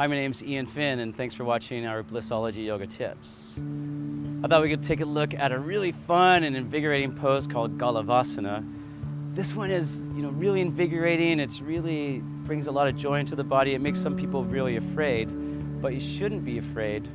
Hi, my name's Eoin Finn, and thanks for watching our Blissology yoga tips. I thought we could take a look at a really fun and invigorating pose called Galavasana. This one is, really invigorating. It's really brings a lot of joy into the body. It makes some people really afraid, but you shouldn't be afraid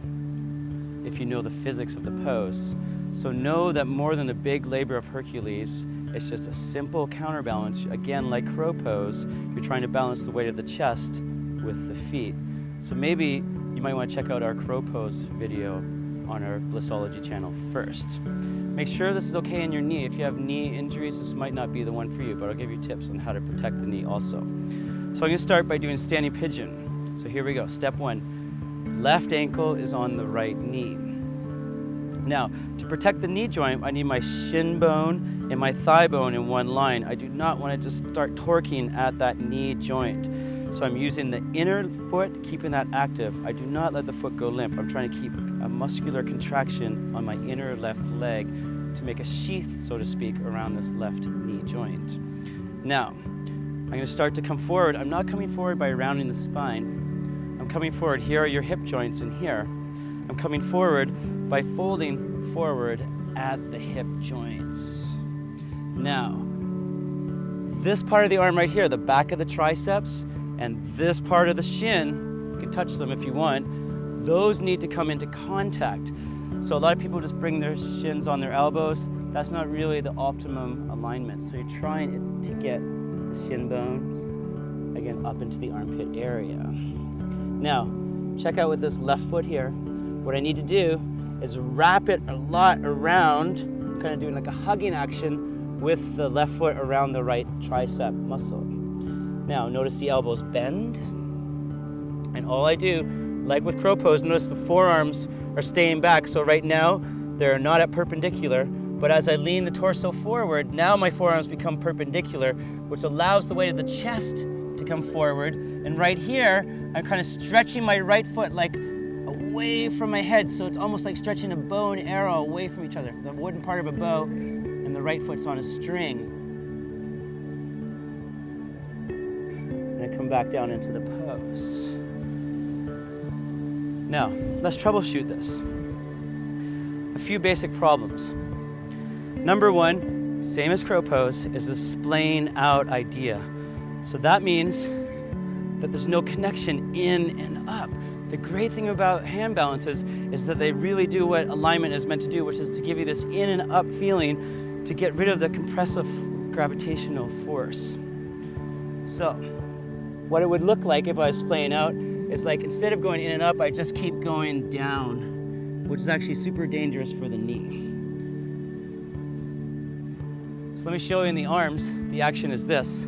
if you know the physics of the pose. So know that more than a big labor of Hercules, it's just a simple counterbalance. Again, like crow pose, you're trying to balance the weight of the chest with the feet. So maybe you might want to check out our crow pose video on our Blissology channel first. Make sure this is okay in your knee. If you have knee injuries, this might not be the one for you, but I'll give you tips on how to protect the knee also. So I'm going to start by doing standing pigeon. So here we go. Step one, left ankle is on the right knee. Now, to protect the knee joint, I need my shin bone and my thigh bone in one line. I do not want to just start torquing at that knee joint. So I'm using the inner foot, keeping that active. I do not let the foot go limp. I'm trying to keep a muscular contraction on my inner left leg to make a sheath, so to speak, around this left knee joint. Now, I'm going to start to come forward. I'm not coming forward by rounding the spine. I'm coming forward. Here are your hip joints in here. I'm coming forward by folding forward at the hip joints. Now, this part of the arm right here, the back of the triceps, and this part of the shin, you can touch them if you want, those need to come into contact. So a lot of people just bring their shins on their elbows. That's not really the optimum alignment. So you're trying to get the shin bones, again, up into the armpit area. Now, check out with this left foot here. What I need to do is wrap it a lot around, kind of doing like a hugging action with the left foot around the right tricep muscle. Now, notice the elbows bend, and all I do, like with crow pose, notice the forearms are staying back. So right now, they're not at perpendicular, but as I lean the torso forward, now my forearms become perpendicular, which allows the weight of the chest to come forward. And right here, I'm kind of stretching my right foot like away from my head, so it's almost like stretching a bow and arrow away from each other. The wooden part of a bow, and the right foot's on a string. Come back down into the pose. Now, let's troubleshoot this. A few basic problems. Number one, same as crow pose, is the splaying out idea. So that means that there's no connection in and up. The great thing about hand balances is that they really do what alignment is meant to do, which is to give you this in and up feeling to get rid of the compressive gravitational force. So, what it would look like if I was splaying out is like instead of going in and up, I just keep going down, which is actually super dangerous for the knee. So let me show you in the arms. The action is this.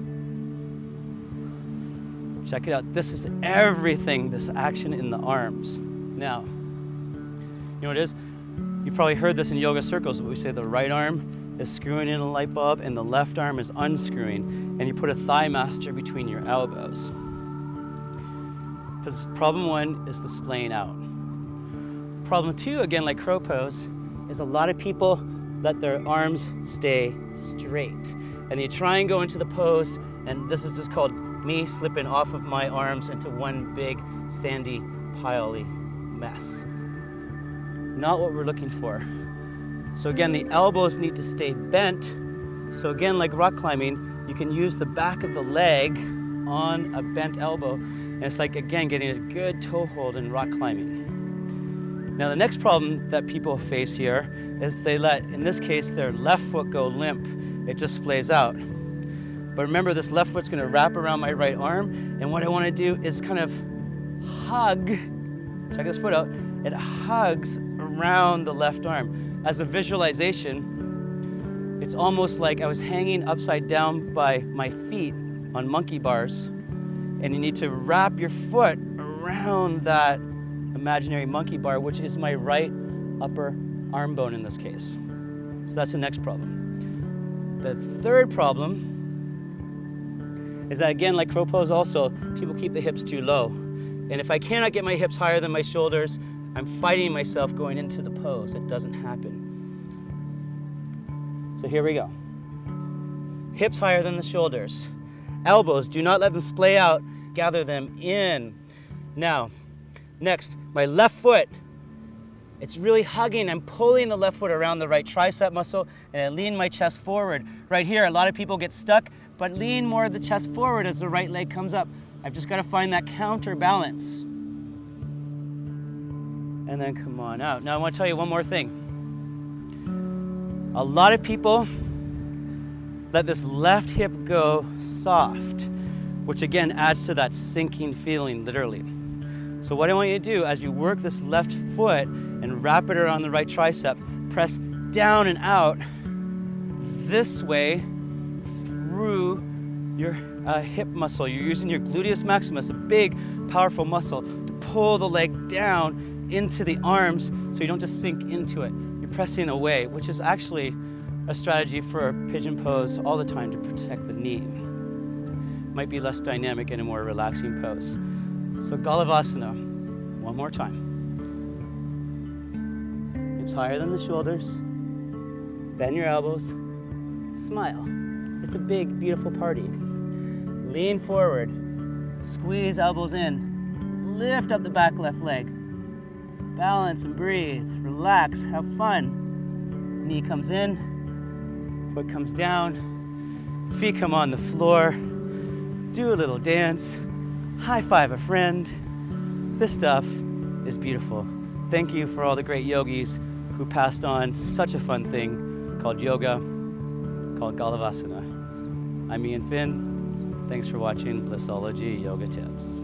Check it out. This is everything, this action in the arms. Now, you know what it is? You've probably heard this in yoga circles, but we say the right arm is screwing in a light bulb and the left arm is unscrewing, and you put a thigh master between your elbows. Because problem one is the splaying out. Problem two, again like crow pose, is a lot of people let their arms stay straight. And they try and go into the pose, and this is just called me slipping off of my arms into one big sandy, piley mess. Not what we're looking for. So again, the elbows need to stay bent. So again, like rock climbing, you can use the back of the leg on a bent elbow, and it's like, again, getting a good toe hold in rock climbing. Now, the next problem that people face here is they let, in this case, their left foot go limp. It just splays out. But remember, this left foot's gonna wrap around my right arm, and what I wanna do is kind of hug, check this foot out, it hugs around the left arm. As a visualization, it's almost like I was hanging upside down by my feet on monkey bars, and you need to wrap your foot around that imaginary monkey bar, which is my right upper arm bone in this case. So that's the next problem. The third problem is that, again, like crow pose also, people keep the hips too low. And if I cannot get my hips higher than my shoulders, I'm fighting myself going into the pose. It doesn't happen. So here we go. Hips higher than the shoulders. Elbows, do not let them splay out. Gather them in. Now, Next, my left foot. It's really hugging. I'm pulling the left foot around the right tricep muscle, and I lean my chest forward. Right here, a lot of people get stuck, but lean more of the chest forward as the right leg comes up. I've just got to find that counterbalance. And then come on out. Now I want to tell you one more thing. A lot of people let this left hip go soft, which again adds to that sinking feeling, literally. So what I want you to do as you work this left foot and wrap it around the right tricep, press down and out this way through your hip muscle. You're using your gluteus maximus, a big, powerful muscle, to pull the leg down into the arms so you don't just sink into it. You're pressing away, which is actually a strategy for a pigeon pose all the time to protect the knee. Might be less dynamic in a more relaxing pose. So Galavasana, one more time. Hips higher than the shoulders. Bend your elbows. Smile. It's a big, beautiful party. Lean forward. Squeeze elbows in. Lift up the back left leg. Balance and breathe. Relax. Have fun. Knee comes in. Foot comes down. Feet come on the floor. Do a little dance. High five a friend. This stuff is beautiful. Thank you for all the great yogis who passed on such a fun thing called yoga, called Galavasana. I'm Eoin. Thanks for watching Blissology Yoga Tips.